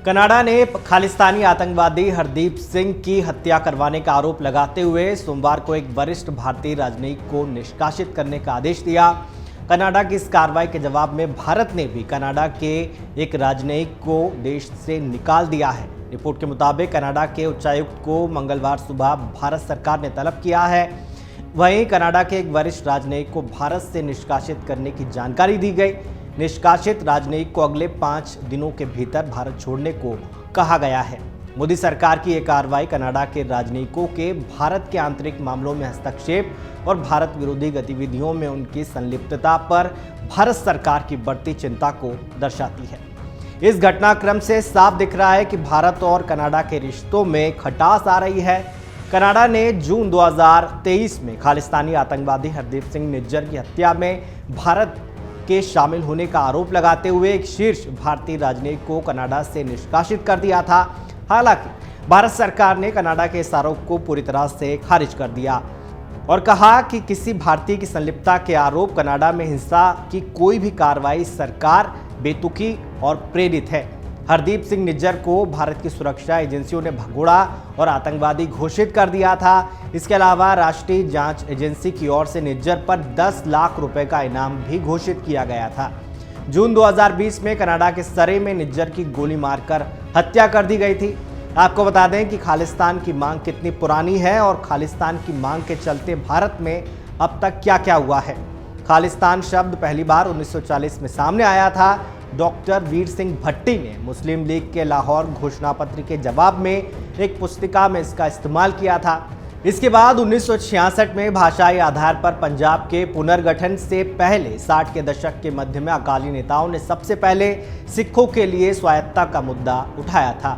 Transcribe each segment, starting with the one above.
Canada ने खालिस्तानी आतंकवादी हरदीप सिंह की हत्या करवाने का आरोप लगाते हुए सोमवार को एक वरिष्ठ भारतीय राजनयिक को निष्कासित करने का आदेश दिया। कनाडा की इस कार्रवाई के जवाब में भारत ने भी कनाडा के एक राजनयिक को देश से निकाल दिया है। रिपोर्ट के मुताबिक कनाडा के उच्चायुक्त को मंगलवार सुबह भारत सरकार ने तलब किया है। वहीं कनाडा के एक वरिष्ठ राजनयिक को भारत से निष्कासित करने की जानकारी दी गई। निष्कासित राजनयिक को अगले 5 दिनों के भीतर भारत छोड़ने को कहा गया है। मोदी सरकार की यह कार्रवाई कनाडा के राजनयिकों के भारत के आंतरिक मामलों में हस्तक्षेप और भारत विरोधी गतिविधियों में उनकी संलिप्तता पर भारत सरकार की बढ़ती चिंता को दर्शाती है। इस घटनाक्रम से साफ दिख रहा है कि भारत और कनाडा के रिश्तों में खटास आ रही है। कनाडा ने जून 2023 में खालिस्तानी आतंकवादी हरदीप सिंह निज्जर की हत्या में भारत के शामिल होने का आरोप लगाते हुए एक शीर्ष भारतीय राजनयिक को कनाडा से निष्कासित कर दिया था। हालांकि भारत सरकार ने कनाडा के इस आरोप को पूरी तरह से खारिज कर दिया और कहा कि किसी भारतीय की संलिप्तता के आरोप कनाडा में हिंसा की कोई भी कार्रवाई सरकार बेतुकी और प्रेरित है। हरदीप सिंह निज्जर को भारत की सुरक्षा एजेंसियों ने भगोड़ा और आतंकवादी घोषित कर दिया था। इसके अलावा राष्ट्रीय जांच एजेंसी की ओर से निज्जर पर 10 लाख रुपए का इनाम भी घोषित किया गया था। जून 2020 में कनाडा के सरे में निज्जर की गोली मारकर हत्या कर दी गई थी। आपको बता दें कि खालिस्तान की मांग कितनी पुरानी है और खालिस्तान की मांग के चलते भारत में अब तक क्या क्या हुआ है। खालिस्तान शब्द पहली बार 1940 में सामने आया था। डॉक्टर वीर सिंह भट्टी ने मुस्लिम लीग के लाहौर घोषणा पत्र के जवाब में एक पुस्तिका में इसका इस्तेमाल किया था। इसके बाद 1966 में भाषाई आधार पर पंजाब के पुनर्गठन से पहले 60 के दशक के मध्य में अकाली नेताओं ने सबसे पहले सिखों के लिए स्वायत्तता का मुद्दा उठाया था।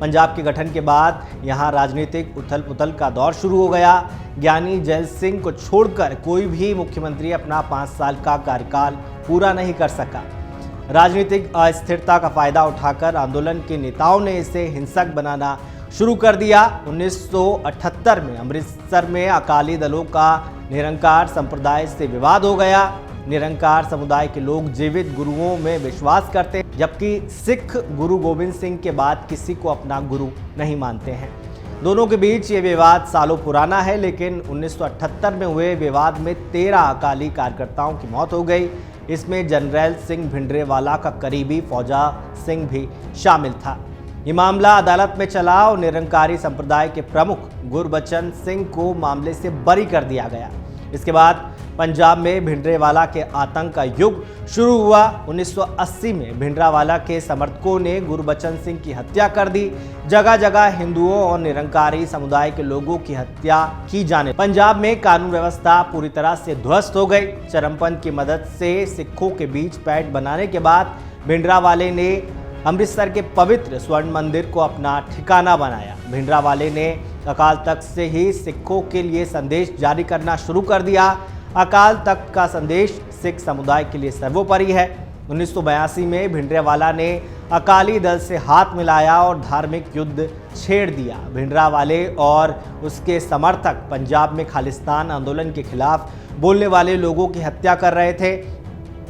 पंजाब के गठन के बाद यहाँ राजनीतिक उथल पुथल का दौर शुरू हो गया। ज्ञानी जैल सिंह को छोड़कर कोई भी मुख्यमंत्री अपना 5 साल का कार्यकाल पूरा नहीं कर सका। राजनीतिक अस्थिरता का फायदा उठाकर आंदोलन के नेताओं ने इसे हिंसक बनाना शुरू कर दिया। 1978 में अमृतसर में अकाली दलों का निरंकार संप्रदाय से विवाद हो गया। निरंकार समुदाय के लोग जीवित गुरुओं में विश्वास करते हैं, जबकि सिख गुरु गोविंद सिंह के बाद किसी को अपना गुरु नहीं मानते हैं। दोनों के बीच ये विवाद सालों पुराना है, लेकिन 1978 में हुए विवाद में 13 अकाली कार्यकर्ताओं की मौत हो गई। इसमें जनरल सिंह भिंडरेवाला का करीबी फौजा सिंह भी शामिल था। ये मामला अदालत में चला और निरंकारी संप्रदाय के प्रमुख गुरबचन सिंह को मामले से बरी कर दिया गया। इसके बाद पंजाब में भिंडरेवाला के आतंक का युग शुरू हुआ। 1980 में भिंडरावाला के समर्थकों ने गुरबचन सिंह की हत्या कर दी। जगह जगह हिंदुओं और निरंकारी समुदाय के लोगों की हत्या की जाने पंजाब में कानून व्यवस्था पूरी तरह से ध्वस्त हो गई। चरमपंथ की मदद से सिखों के बीच पैठ बनाने के बाद भिंडरावाले ने अमृतसर के पवित्र स्वर्ण मंदिर को अपना ठिकाना बनाया। भिंडरावाले ने अकाल तख्त से ही सिखों के लिए संदेश जारी करना शुरू कर दिया। अकाल तख्त का संदेश सिख समुदाय के लिए सर्वोपरि है। 1982 में भिंडरावाला ने अकाली दल से हाथ मिलाया और धार्मिक युद्ध छेड़ दिया। भिंडरावाले और उसके समर्थक पंजाब में खालिस्तान आंदोलन के खिलाफ बोलने वाले लोगों की हत्या कर रहे थे।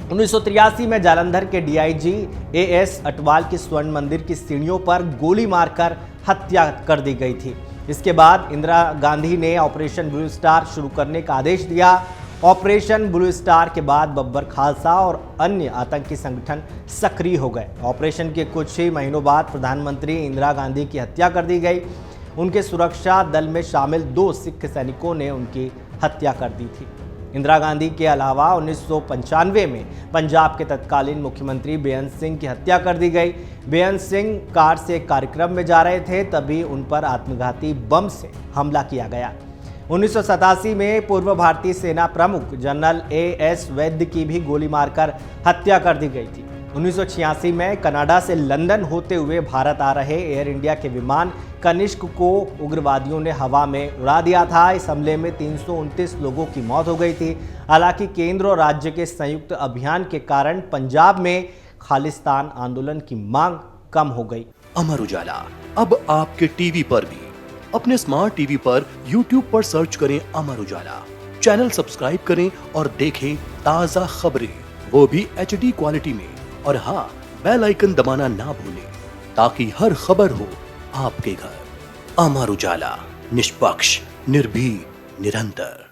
1983 में जालंधर के डीआईजी एएस अटवाल की स्वर्ण मंदिर की सीढ़ियों पर गोली मारकर हत्या कर दी गई थी। इसके बाद इंदिरा गांधी ने ऑपरेशन ब्लू स्टार शुरू करने का आदेश दिया। ऑपरेशन ब्लू स्टार के बाद बब्बर खालसा और अन्य आतंकी संगठन सक्रिय हो गए। ऑपरेशन के कुछ ही महीनों बाद प्रधानमंत्री इंदिरा गांधी की हत्या कर दी गई। उनके सुरक्षा दल में शामिल 2 सिख सैनिकों ने उनकी हत्या कर दी थी। इंदिरा गांधी के अलावा 1995 में पंजाब के तत्कालीन मुख्यमंत्री बेअंत सिंह की हत्या कर दी गई। बेअंत सिंह कार से कार्यक्रम में जा रहे थे, तभी उन पर आत्मघाती बम से हमला किया गया। 1987 में पूर्व भारतीय सेना प्रमुख जनरल एएस वैद्य की भी गोली मारकर हत्या कर दी गई थी। 1986 में कनाडा से लंदन होते हुए भारत आ रहे एयर इंडिया के विमान कनिष्क को उग्रवादियों ने हवा में उड़ा दिया था। इस हमले में 329 लोगों की मौत हो गई थी। हालांकि केंद्र और राज्य के संयुक्त अभियान के कारण पंजाब में खालिस्तान आंदोलन की मांग कम हो गई। अमर उजाला अब आपके टीवी पर भी। अपने स्मार्ट टीवी पर YouTube पर सर्च करें अमर उजाला, चैनल सब्सक्राइब करें और देखें ताजा खबरें, वो भी HD क्वालिटी में। और हाँ, बेल आइकन दबाना ना भूलें। ताकि हर खबर हो आपके घर। अमर उजाला, निष्पक्ष, निर्भीक, निरंतर।